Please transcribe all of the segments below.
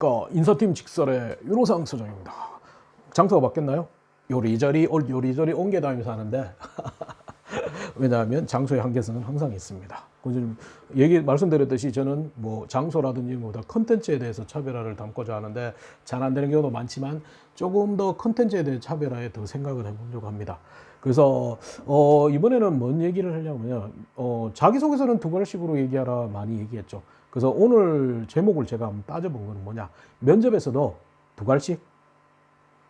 안녕하십니까. 인사팀 직설의 윤호상 소장입니다. 장소가 바뀌었나요? 요리저리 옮겨 다니면서 하는데 왜냐하면 장소의 한계성은 항상 있습니다. 말씀드렸듯이 저는 뭐 장소라든지 뭐다 컨텐츠에 대해서 차별화를 담고자 하는데 잘 안 되는 경우도 많지만 조금 더 컨텐츠에 대해 차별화에 더 생각을 해보려고 합니다. 그래서 이번에는 뭔 얘기를 하려면요, 자기소개서는 두 가지식으로 얘기하라 많이 얘기했죠. 그래서 오늘 제목을 제가 한번 따져본 건 뭐냐, 면접에서도 두 가지씩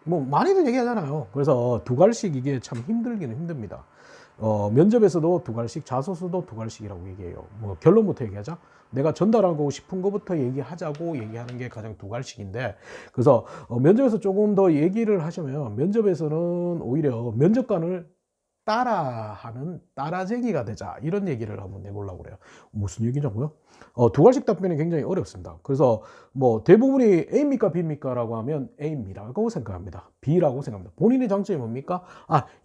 뭐 많이들 얘기하잖아요. 그래서 두 갈씩 이게 참 힘들기는 힘듭니다. 면접에서도 두 갈씩, 자소서도 두 갈씩이라고 얘기해요. 뭐 결론부터 얘기하자. 내가 전달하고 싶은 것부터 얘기하자고 얘기하는 게 가장 두 갈씩인데, 그래서 면접에서 조금 더 얘기를 하시면 면접에서는 오히려 면접관을 따라하는 따라쟁이가 되자, 이런 얘기를 한번 내보려고 그래요. 무슨 얘기냐고요? 두 갈씩 답변이 굉장히 어렵습니다. 그래서 뭐 대부분이 A입니까 B입니까 라고 하면 A입니다라고 생각합니다. B라고 생각합니다. 본인의 장점이 뭡니까?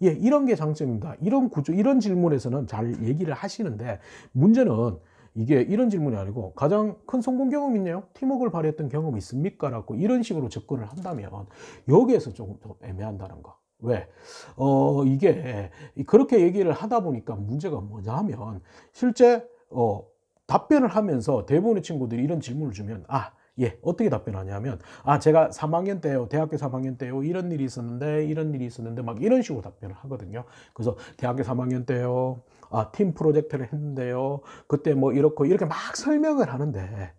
예, 이런 게 장점입니다. 이런 구조, 이런 질문에서는 잘 얘기를 하시는데, 문제는 이게 이런 질문이 아니고 가장 큰 성공 경험 있네요. 팀워크를 발휘했던 경험이 있습니까? 라고 이런 식으로 접근을 한다면 여기에서 조금 더 애매한다는 거. 왜? 이게 그렇게 얘기를 하다 보니까 문제가 뭐냐 하면, 실제 답변을 하면서 대부분의 친구들이 이런 질문을 주면 예, 어떻게 답변하냐면, 제가 3학년 때요, 대학교 3학년 때요, 이런 일이 있었는데 막 이런 식으로 답변을 하거든요. 그래서 대학교 3학년 때요, 팀 프로젝트를 했는데요, 그때 뭐 이렇고 이렇게 막 설명을 하는데,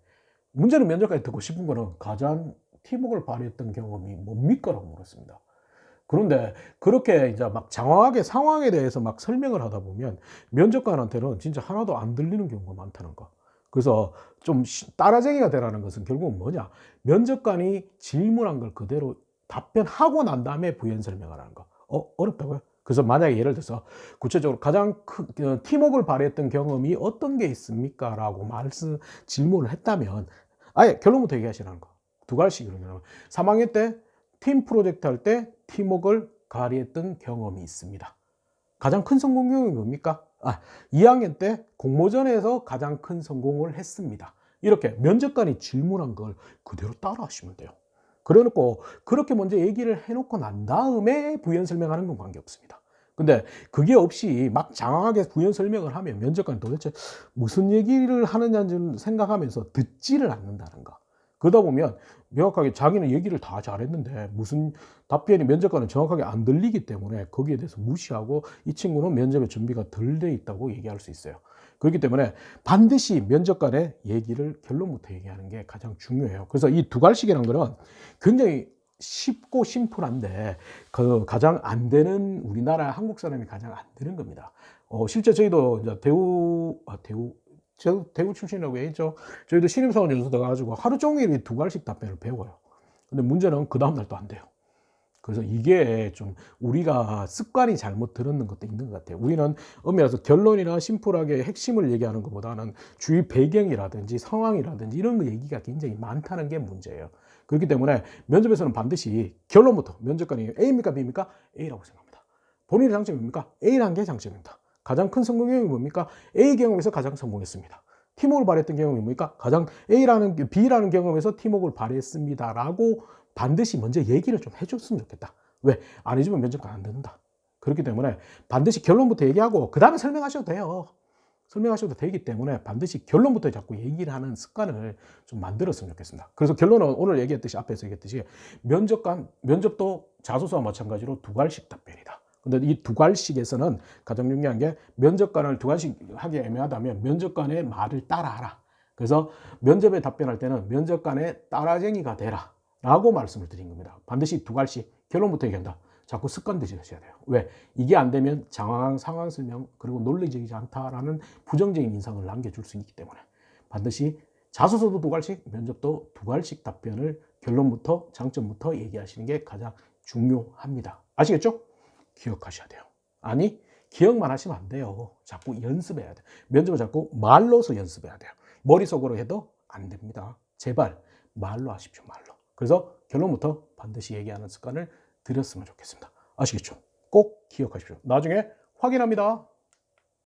문제는 면접까지 듣고 싶은 거는 가장 팀워크를 발휘했던 경험이 뭡니까? 라고 물었습니다. 그런데 그렇게 이제 막 장황하게 상황에 대해서 막 설명을 하다 보면 면접관한테는 진짜 하나도 안 들리는 경우가 많다는 거. 그래서 좀 따라쟁이가 되라는 것은 결국은 뭐냐? 면접관이 질문한 걸 그대로 답변하고 난 다음에 부연 설명을 하는 거. 어렵다고요? 그래서 만약에 예를 들어서 구체적으로 가장 팀워크를 발휘했던 경험이 어떤 게 있습니까? 라고 질문을 했다면 아예 결론부터 얘기하시라는 거. 두 가지씩으로. 3학년 때 팀 프로젝트 할 때 팀워크를 발휘했던 경험이 있습니다. 가장 큰 성공 경험이 뭡니까? 2학년 때 공모전에서 가장 큰 성공을 했습니다. 이렇게 면접관이 질문한 걸 그대로 따라 하시면 돼요. 그래놓고 그렇게 먼저 얘기를 해놓고 난 다음에 부연 설명하는 건 관계없습니다. 근데 그게 없이 막 장황하게 부연 설명을 하면 면접관이 도대체 무슨 얘기를 하느냐를 생각하면서 듣지를 않는다는 거. 그러다 보면 명확하게 자기는 얘기를 다 잘했는데 무슨 답변이 면접관은 정확하게 안 들리기 때문에 거기에 대해서 무시하고 이 친구는 면접에 준비가 덜 돼 있다고 얘기할 수 있어요. 그렇기 때문에 반드시 면접관의 얘기를 결론부터 얘기하는 게 가장 중요해요. 그래서 이 두 갈씩이라는 거는 굉장히 쉽고 심플한데 그 가장 안 되는, 우리나라 한국 사람이 가장 안 되는 겁니다. 실제 저희도 이제 대구 출신이라고 했죠. 저희도 신입사원 연수 들어가가지고 하루 종일 이 두 갈씩 답변을 배워요. 근데 문제는 그 다음날 또 안 돼요. 그래서 이게 좀 우리가 습관이 잘못 들었는 것도 있는 것 같아요. 우리는 엄밀해서 결론이나 심플하게 핵심을 얘기하는 것보다는 주위 배경이라든지 상황이라든지 이런 거 얘기가 굉장히 많다는 게 문제예요. 그렇기 때문에 면접에서는 반드시 결론부터 면접관이 A입니까 B입니까? A라고 생각합니다. 본인의 장점입니까? A라는 게 장점입니다. 가장 큰 성공 경험이 뭡니까? A 경험에서 가장 성공했습니다. 팀워크를 발휘했던 경험이 뭡니까? 가장 B라는 경험에서 팀워크를 발휘했습니다라고 반드시 먼저 얘기를 좀 해줬으면 좋겠다. 왜? 안 해주면 면접관 안 듣는다. 그렇기 때문에 반드시 결론부터 얘기하고 그 다음에 설명하셔도 돼요. 설명하셔도 되기 때문에 반드시 결론부터 자꾸 얘기를 하는 습관을 좀 만들었으면 좋겠습니다. 그래서 결론은 오늘 얘기했듯이, 앞에서 얘기했듯이 면접도 자소서와 마찬가지로 두 갈씩 답변이다. 근데 이 두 갈씩에서는 가장 중요한 게, 면접관을 두 갈씩 하기 애매하다면 면접관의 말을 따라하라. 그래서 면접에 답변할 때는 면접관의 따라쟁이가 되라 라고 말씀을 드린 겁니다. 반드시 두 갈씩 결론부터 얘기한다. 자꾸 습관 들이셔야 돼요. 왜? 이게 안 되면 장황한 상황 설명, 그리고 논리적이지 않다라는 부정적인 인상을 남겨줄 수 있기 때문에 반드시 자소서도 두 갈씩, 면접도 두 갈씩 답변을 결론부터 장점부터 얘기하시는 게 가장 중요합니다. 아시겠죠? 기억하셔야 돼요. 아니, 기억만 하시면 안 돼요. 자꾸 연습해야 돼요. 면접을 자꾸 말로서 연습해야 돼요. 머릿속으로 해도 안 됩니다. 제발 말로 하십시오. 말로. 그래서 결론부터 반드시 얘기하는 습관을 들였으면 좋겠습니다. 아시겠죠? 꼭 기억하십시오. 나중에 확인합니다.